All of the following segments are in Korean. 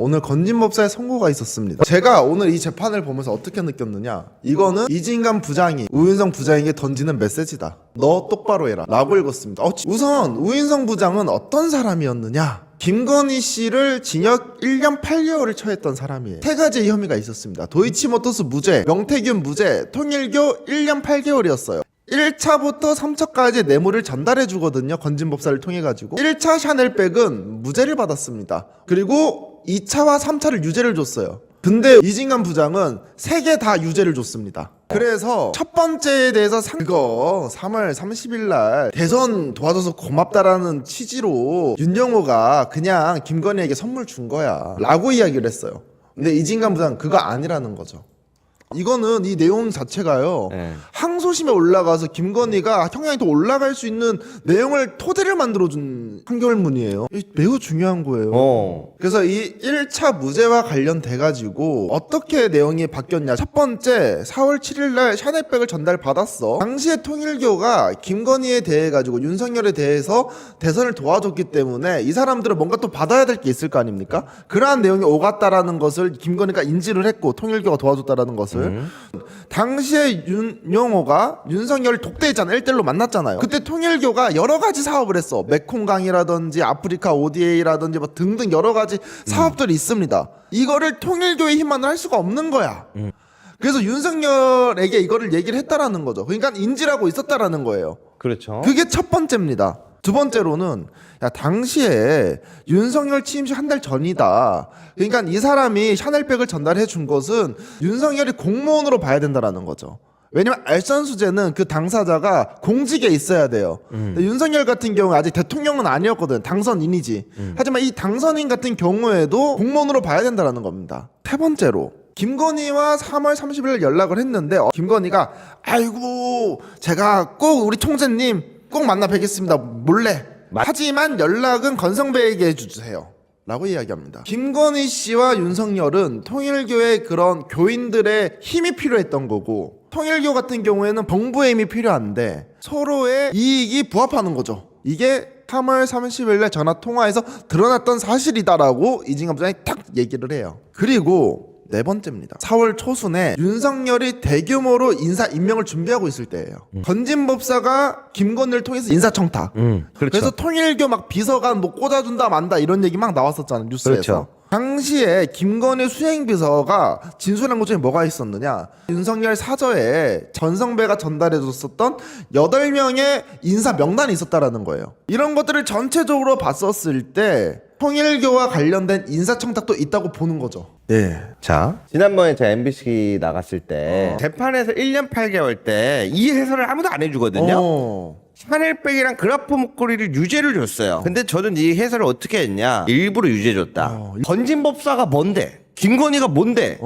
오늘 건진법사의 선고가 있었습니다. 제가 오늘 이 재판을 보면서 어떻게 느꼈느냐, 이거는 이진관 부장이 우인성 부장에게 던지는 메시지다. 너 똑바로 해라 라고 읽었습니다. 우선 우인성 부장은 어떤 사람이었느냐, 김건희 씨를 징역 1년 8개월을 처했던 사람이에요. 세 가지 혐의가 있었습니다. 도이치모터스 무죄, 명태균 무죄, 통일교 1년 8개월이었어요 1차부터 3차까지 뇌물을 전달해 주거든요. 건진법사를 통해 가지고 1차 샤넬백은 무죄를 받았습니다. 그리고 2차와 3차를 유죄를 줬어요. 근데 이진관 부장은 3개 다 유죄를 줬습니다. 그래서 첫 번째에 대해서 그거 3월 30일 날 대선 도와줘서 고맙다라는 취지로 윤영호가 그냥 김건희에게 선물 준 거야 라고 이야기를 했어요. 근데 이진관 부장 그거 아니라는 거죠. 이거는 이 내용 자체가요, 항소심에 올라가서 김건희가 형량이 더 올라갈 수 있는 내용을 토대를 만들어준 판결문이에요. 매우 중요한 거예요. 그래서 이 1차 무죄와 관련돼가지고 어떻게 내용이 바뀌었냐, 첫 번째 4월 7일날 샤넬백을 전달받았어. 당시에 통일교가 김건희에 대해 가지고 윤석열에 대해서 대선을 도와줬기 때문에 이 사람들은 뭔가 또 받아야 될 게 있을 거 아닙니까? 그러한 내용이 오갔다라는 것을 김건희가 인지를 했고, 통일교가 도와줬다라는 것을 당시에 윤영호가 윤석열을 독대했잖아. 1대1로 만났잖아요. 그때 통일교가 여러 가지 사업을 했어. 메콩강이라든지 아프리카 ODA라든지 뭐 등등 여러 가지 사업들이 있습니다. 이거를 통일교의 힘만으로 할 수가 없는 거야. 그래서 윤석열에게 이거를 얘기를 했다라는 거죠. 그러니까 인지하고 있었다라는 거예요. 그렇죠. 그게 첫 번째입니다. 두 번째로는, 야, 당시에 윤석열 취임식 한 달 전이다. 그러니까 이 사람이 샤넬백을 전달해 준 것은 윤석열이 공무원으로 봐야 된다라는 거죠. 왜냐면 알선수재는 그 당사자가 공직에 있어야 돼요. 근데 윤석열 같은 경우에 아직 대통령은 아니었거든. 당선인이지. 하지만 이 당선인 같은 경우에도 공무원으로 봐야 된다라는 겁니다. 세 번째로, 김건희와 3월 30일 연락을 했는데 김건희가 아이고 제가 꼭 우리 총재님 꼭 만나 뵙겠습니다 몰래, 하지만 연락은 건성배에게 해주세요 라고 이야기합니다. 김건희 씨와 윤석열은 통일교의 그런 교인들의 힘이 필요했던 거고, 통일교 같은 경우에는 정부의 힘이 필요한데 서로의 이익이 부합하는 거죠. 이게 3월 30일 날 전화 통화에서 드러났던 사실이다라고 이진관 부장이 딱 얘기를 해요. 그리고 네 번째입니다. 4월 초순에 윤석열이 대규모로 인사 임명을 준비하고 있을 때예요. 건진법사가 김건희를 통해서 인사청탁. 그렇죠. 그래서 통일교 막 비서관 뭐 꽂아준다 만다 이런 얘기 막 나왔었잖아요, 뉴스에서. 그렇죠. 당시에 김건희 수행비서가 진술한 것 중에 뭐가 있었느냐, 윤석열 사저에 전성배가 전달해줬었던 8명의 인사 명단이 있었다라는 거예요. 이런 것들을 전체적으로 봤었을 때 통일교와 관련된 인사청탁도 있다고 보는 거죠. 네. 자, 지난번에 제가 MBC 나갔을 때 재판에서 1년 8개월 때 이 해설을 아무도 안 해주거든요. 샤넬백이랑 그라프 목걸이를 유죄를 줬어요. 근데 저는 이 해설을 어떻게 했냐, 일부러 유죄 줬다. 건진법사가 뭔데, 김건희가 뭔데,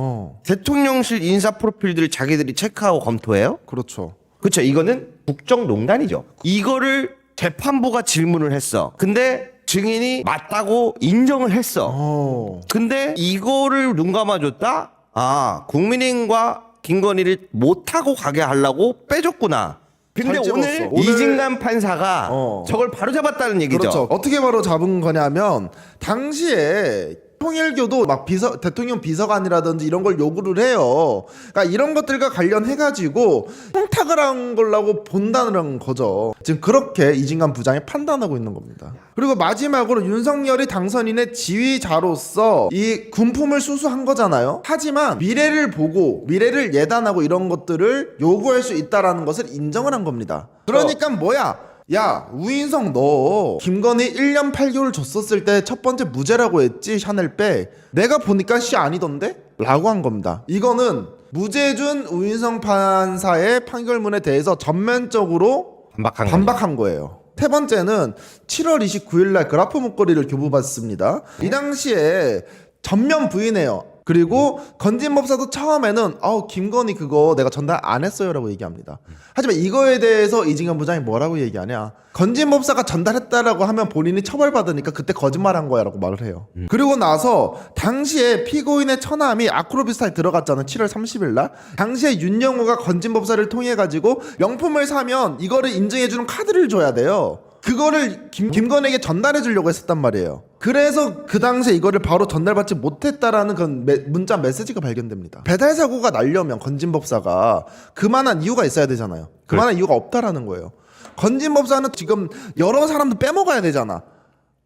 대통령실 인사 프로필들을 자기들이 체크하고 검토해요? 그렇죠. 그렇죠. 이거는 국정농단이죠. 이거를 재판부가 질문을 했어. 근데 증인이 맞다고 인정을 했어. 근데 이거를 눈 감아줬다? 아, 국민의힘과 김건희를 못하고 가게 하려고 빼줬구나. 근데 오늘 이진관 판사가 저걸 바로 잡았다는 얘기죠. 그렇죠. 어떻게 바로 잡은 거냐면, 당시에 통일교도 막 대통령 비서관이라든지 이런 걸 요구를 해요. 그러니까 이런 것들과 관련해가지고 청탁을 한 걸라고 본다는 거죠. 지금 그렇게 이진관 부장이 판단하고 있는 겁니다. 그리고 마지막으로 윤석열이 당선인의 지휘자로서 이 군품을 수수한 거잖아요. 하지만 미래를 보고 미래를 예단하고 이런 것들을 요구할 수 있다라는 것을 인정을 한 겁니다. 그러니까 뭐야? 야, 우인성 너 김건희 1년 8개월 줬었을 때 첫 번째 무죄라고 했지, 샤넬백. 내가 보니까 씨 아니던데? 라고 한 겁니다. 이거는 무죄 준 우인성 판사의 판결문에 대해서 전면적으로 반박한 거예요. 세 번째는 7월 29일 날 그라프 목걸이를 교부받습니다. 이 당시에 전면 부인해요. 그리고 건진법사도 처음에는 김건희 그거 내가 전달 안 했어요 라고 얘기합니다. 하지만 이거에 대해서 이진관 부장이 뭐라고 얘기하냐, 건진법사가 전달했다라고 하면 본인이 처벌받으니까 그때 거짓말한 거야 라고 말을 해요. 그리고 나서 당시에 피고인의 처남이 아크로비스타에 들어갔잖아요. 7월 30일 날 당시에 윤영호가 건진법사를 통해 가지고 명품을 사면 이거를 인증해주는 카드를 줘야 돼요. 그거를 김건희에게 전달해 주려고 했었단 말이에요. 그래서 그 당시에 이거를 바로 전달받지 못했다라는 그런 문자 메시지가 발견됩니다. 배달 사고가 나려면 건진법사가 그만한 이유가 있어야 되잖아요. 그만한 이유가 없다라는 거예요. 건진법사는 지금 여러 사람들 빼먹어야 되잖아.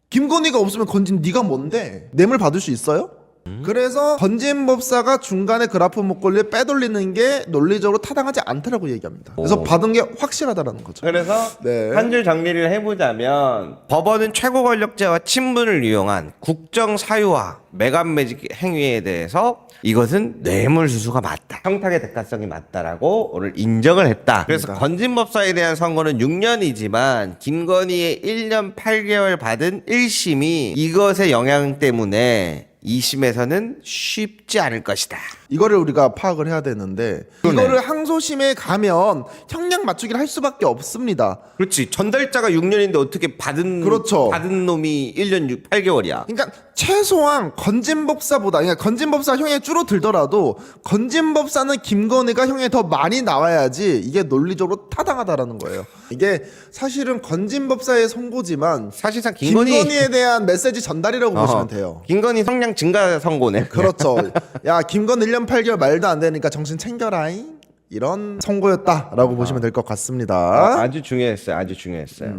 김건희가 없으면 건진 네가 뭔데? 뇌물 받을 수 있어요? 그래서 건진법사가 중간에 그래프 목걸이를 빼돌리는 게 논리적으로 타당하지 않다라고 얘기합니다. 그래서 받은 게 확실하다라는 거죠. 그래서 네. 한 줄 정리를 해보자면 법원은 최고 권력자와 친분을 이용한 국정 사유와 매간매직 행위에 대해서 이것은 뇌물수수가 맞다. 청탁의 대가성이 맞다라고 오늘 인정을 했다. 그래서 건진법사에 대한 선고는 6년이지만 김건희의 1년 8개월 받은 1심이 이것의 영향 때문에 2심에서는 쉽지 않을 것이다. 이거를 우리가 파악을 해야 되는데 이거를 항소심에 가면 형량 맞추기를 할 수밖에 없습니다. 그렇지. 전달자가 6년인데 어떻게 받은 그렇죠. 받은 놈이 1년 8개월이야. 그러니까 최소한 건진법사보다 그러니까 건진법사 형에 줄어들더라도 건진법사는 김건희가 형에 더 많이 나와야지 이게 논리적으로 타당하다라는 거예요. 이게 사실은 건진법사의 선고지만 사실상 김건희에 대한 메시지 전달이라고 보시면 돼요. 김건희 성량 증가 선고네. 그렇죠. 야 김건희 1년 8개월 말도 안 되니까 정신 챙겨라잉. 이런 선고였다라고 보시면 될 것 같습니다. 아주 중요했어요. 아주 중요했어요.